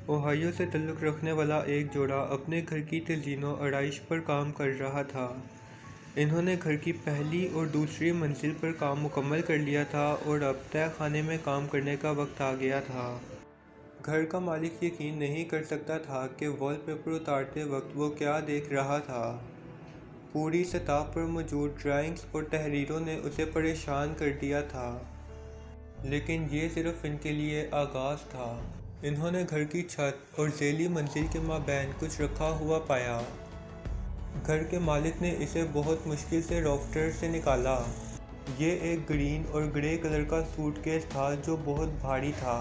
Ohio سے تعلق رکھنے والا ایک جوڑا اپنے گھر کی تزئین و آرائش پر کام کر رہا تھا۔ انہوں نے گھر کی پہلی اور دوسری منزل پر کام مکمل کر لیا تھا اور اب تہہ خانے میں کام کرنے کا وقت آ گیا تھا۔ گھر کا مالک یقین نہیں کر سکتا تھا کہ وال پیپر اتارتے وقت وہ کیا دیکھ رہا تھا۔ پوری سطح پر موجود ڈرائنگز اور تحریروں نے اسے پریشان کر دیا تھا، لیکن یہ صرف ان کے لیے آغاز تھا۔ انہوں نے گھر کی چھت اور ذیلی منزل کے مابین کچھ رکھا ہوا پایا۔ گھر کے مالک نے اسے بہت مشکل سے رافٹر سے نکالا۔ یہ ایک گرین اور گرے کلر کا سوٹ کیس تھا جو بہت بھاری تھا۔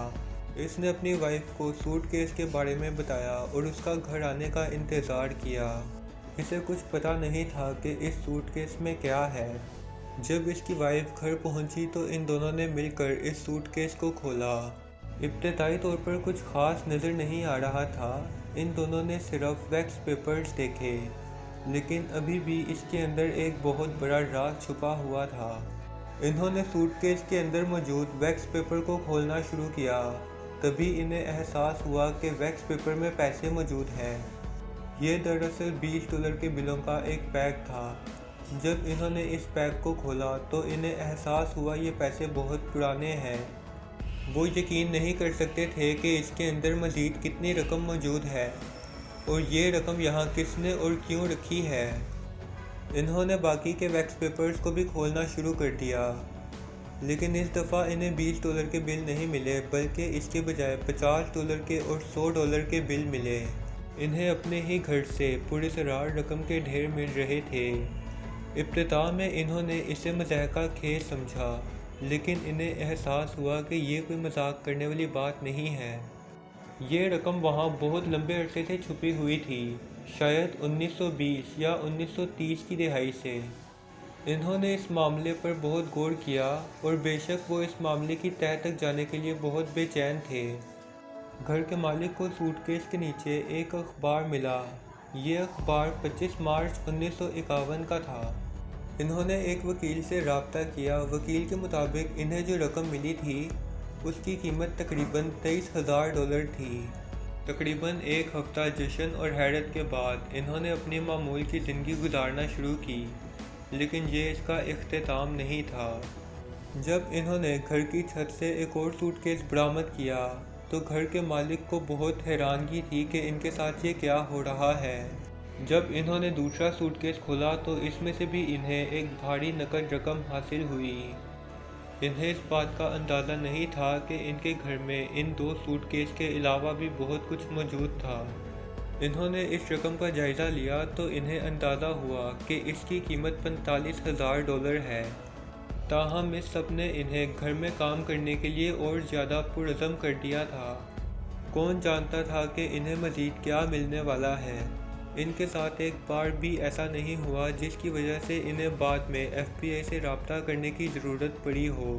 اس نے اپنی وائف کو سوٹ کیس کے بارے میں بتایا اور اس کا گھر آنے کا انتظار کیا۔ اسے کچھ پتہ نہیں تھا کہ اس سوٹ کیس میں کیا ہے۔ جب اس کی وائف گھر پہنچی تو ان دونوں نے مل کر اس سوٹ کیس کو کھولا۔ ابتدائی طور پر کچھ خاص نظر نہیں آ رہا تھا۔ ان دونوں نے صرف ویکس پیپرز دیکھے، لیکن ابھی بھی اس کے اندر ایک بہت بڑا راز چھپا ہوا تھا۔ انہوں نے سوٹ کیس کے اندر موجود ویکس پیپر کو کھولنا شروع کیا۔ تبھی انہیں احساس ہوا کہ ویکس پیپر میں پیسے موجود ہیں۔ یہ دراصل $20 کے بلوں کا ایک پیک تھا۔ جب انہوں نے اس پیک کو کھولا تو انہیں احساس ہوا یہ پیسے بہت پرانے ہیں۔ وہ یقین نہیں کر سکتے تھے کہ اس کے اندر مزید کتنی رقم موجود ہے اور یہ رقم یہاں کس نے اور کیوں رکھی ہے۔ انہوں نے باقی کے ویکس پیپرز کو بھی کھولنا شروع کر دیا، لیکن اس دفعہ انہیں $20 کے بل نہیں ملے بلکہ اس کے بجائے $50 کے اور $100 کے بل ملے۔ انہیں اپنے ہی گھر سے پراسرار رقم کے ڈھیر مل رہے تھے۔ ابتدا میں انہوں نے اسے مضحکہ خیز سمجھا، لیکن انہیں احساس ہوا کہ یہ کوئی مذاق کرنے والی بات نہیں ہے۔ یہ رقم وہاں بہت لمبے عرصے سے چھپی ہوئی تھی، شاید 1920 یا 1930 کی دہائی سے۔ انہوں نے اس معاملے پر بہت غور کیا اور بے شک وہ اس معاملے کی تہہ تک جانے کے لیے بہت بے چین تھے۔ گھر کے مالک کو سوٹ کیس کے نیچے ایک اخبار ملا۔ یہ اخبار 25 مارچ 1951 کا تھا۔ انہوں نے ایک وکیل سے رابطہ کیا۔ وکیل کے مطابق انہیں جو رقم ملی تھی اس کی قیمت تقریباً $23,000 تھی۔ تقریباً ایک ہفتہ جشن اور حیرت کے بعد انہوں نے اپنی معمول کی زندگی گزارنا شروع کی، لیکن یہ اس کا اختتام نہیں تھا۔ جب انہوں نے گھر کی چھت سے ایک اور سوٹ کیس برآمد کیا تو گھر کے مالک کو بہت حیرانگی تھی کہ ان کے ساتھ یہ کیا ہو رہا ہے۔ جب انہوں نے دوسرا سوٹ کیس کھولا تو اس میں سے بھی انہیں ایک بھاری نقد رقم حاصل ہوئی۔ انہیں اس بات کا اندازہ نہیں تھا کہ ان کے گھر میں ان دو سوٹ کیس کے علاوہ بھی بہت کچھ موجود تھا۔ انہوں نے اس رقم کا جائزہ لیا تو انہیں اندازہ ہوا کہ اس کی قیمت $45,000 ہے۔ تاہم اس سب نے انہیں گھر میں کام کرنے کے لیے اور زیادہ پرعزم کر دیا تھا۔ کون جانتا تھا کہ انہیں مزید کیا ملنے والا ہے۔ ان کے ساتھ ایک بار بھی ایسا نہیں ہوا جس کی وجہ سے انہیں بعد میں FBI سے رابطہ کرنے کی ضرورت پڑی ہو۔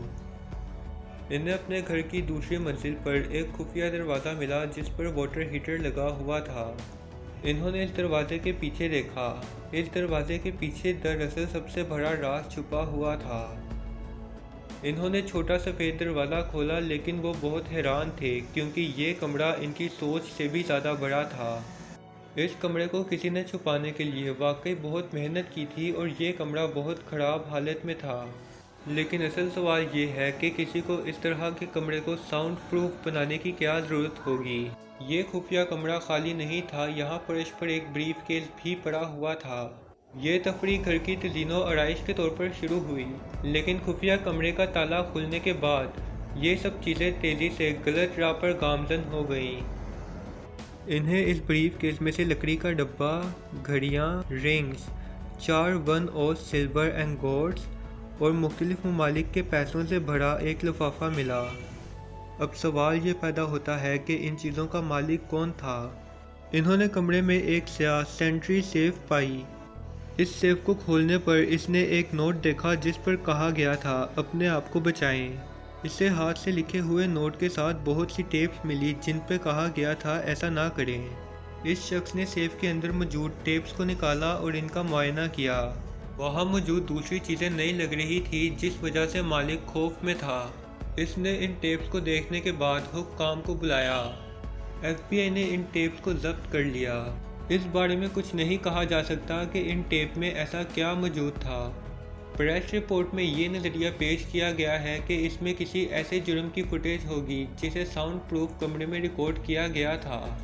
انہیں اپنے گھر کی دوسری منزل پر ایک خفیہ دروازہ ملا جس پر واٹر ہیٹر لگا ہوا تھا۔ انہوں نے اس دروازے کے پیچھے دیکھا۔ اس دروازے کے پیچھے دراصل سب سے بڑا راز چھپا ہوا تھا۔ انہوں نے چھوٹا سفید دروازہ کھولا، لیکن وہ بہت حیران تھے کیونکہ یہ کمرہ ان کی سوچ سے بھی زیادہ بڑا تھا۔ اس کمرے کو کسی نے چھپانے کے لیے واقعی بہت محنت کی تھی اور یہ کمرہ بہت خراب حالت میں تھا۔ لیکن اصل سوال یہ ہے کہ کسی کو اس طرح کے کمرے کو ساؤنڈ پروف بنانے کی کیا ضرورت ہوگی۔ یہ خفیہ کمرہ خالی نہیں تھا، یہاں فرش پر ایک بریف کیس بھی پڑا ہوا تھا۔ یہ تفریح گھر کی تزئین و آرائش کے طور پر شروع ہوئی، لیکن خفیہ کمرے کا تالا کھلنے کے بعد یہ سب چیزیں تیزی سے غلط راہ پر گامزن ہو گئیں۔ انہیں اس بریف کیس میں سے لکڑی کا ڈبہ، گھڑیاں، رنگز، 4 1 اوز سلور انگوٹس اور مختلف ممالک کے پیسوں سے بھرا ایک لفافہ ملا۔ اب سوال یہ پیدا ہوتا ہے کہ ان چیزوں کا مالک کون تھا؟ انہوں نے کمرے میں ایک سیاہ سینٹری سیف پائی۔ اس سیف کو کھولنے پر اس نے ایک نوٹ دیکھا جس پر کہا گیا تھا اپنے آپ کو بچائیں۔ اسے ہاتھ سے لکھے ہوئے نوٹ کے ساتھ بہت سی ٹیپس ملی جن پہ کہا گیا تھا ایسا نہ کریں۔ اس شخص نے سیف کے اندر موجود ٹیپس کو نکالا اور ان کا معائنہ کیا۔ وہاں موجود دوسری چیزیں نئی لگ رہی تھی جس وجہ سے مالک خوف میں تھا۔ اس نے ان ٹیپس کو دیکھنے کے بعد حکام کو بلایا۔ ایف بی آئی نے ان ٹیپس کو ضبط کر لیا۔ اس بارے میں کچھ نہیں کہا جا سکتا کہ ان ٹیپ میں ایسا کیا موجود تھا۔ پریس رپورٹ میں یہ نظریہ پیش کیا گیا ہے کہ اس میں کسی ایسے جرم کی فوٹیج ہوگی جسے ساؤنڈ پروف کمرے میں ریکارڈ کیا گیا تھا۔